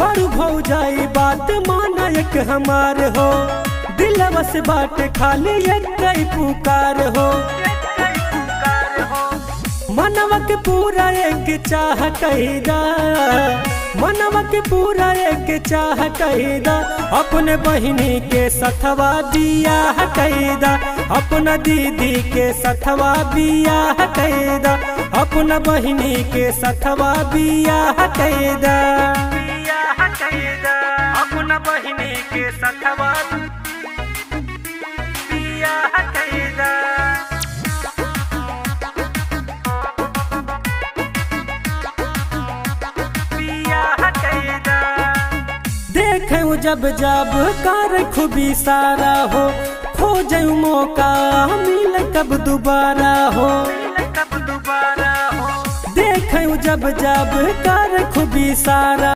बड़ू भौजाई बात माना एक हमार हो, दिलवा से बात खाली एक कई पुकार हो। मनवा के पूरा एक चाह कहीदा, मनवा के पूरा एक चाह कहीदा, अपने बहिनी के सथवा बियाह कहीदा, अपना दीदी के सथवा बियाह कहीदा, अपना बहिनी के सथवा बियाह कहीदा, अपना बहिनी के सथवा बियाह कहीदा। देखूं जब जब कर खूबी सारा हो, खोज मौका मिल कब दोबारा हो। देखूं जब जब कर खूबी सारा